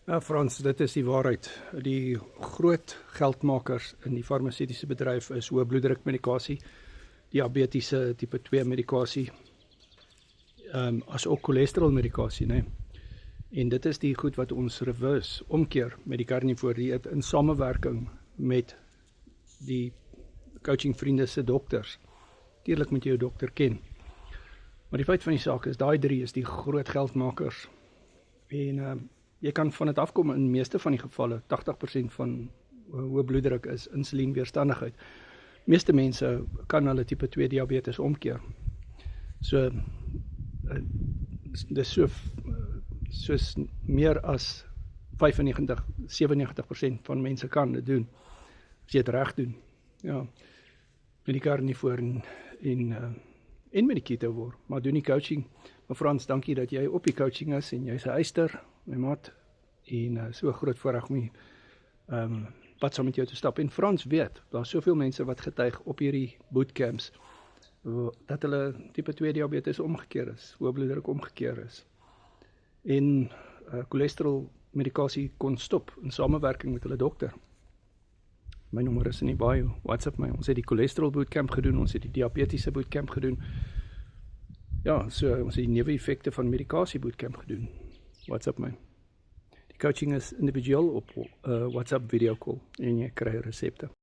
Ja, Frans, dit is die waarheid. Die groot geldmakers in die farmaseutiese bedryf is hoë bloeddrukmedikasie, diabetiese tipe 2 medikasie, as ook cholesterolmedikasie, né? En dit is die goed wat ons reverse, omkeer met die carnivore dieet in samewerking met die coachingvriende se dokters. Tuurlik moet jy jou dokter ken. Maar die feit van die saak is, daai drie is die groot geldmakers. En jy kan van dit afkom in meeste van die gevalle. 80% van hoë bloeddruk is insulienweerstandigheid. Meeste mense kan hulle tipe 2 diabetes omkeer. So dis soos meer as 95-97% van mense kan dit doen, as jy dit reg doen. Ja, met die carnivore en met die keto word, maar doen die coaching. Maar Frans, dankie dat jy op die coaching is en jy's 'n eister, my maat, en so groot voorreg om pad saam met jou te stap. En Frans weet, daar's soveel mense wat getuig op hierdie bootcamps, dat hulle tipe 2 diabetes omgekeer is, hoë bloeddruk omgekeer is. En cholesterol medikasie kon stop in samewerking met hulle dokter. My nommer is in die bio, WhatsApp my. Ons het die cholesterol bootcamp gedoen, ons het die diabetiese bootcamp gedoen. Ja, so ons het die neeweffekte van medikasie bootcamp gedoen. WhatsApp my. Die coaching is individueel op WhatsApp video call en jy kry resepte.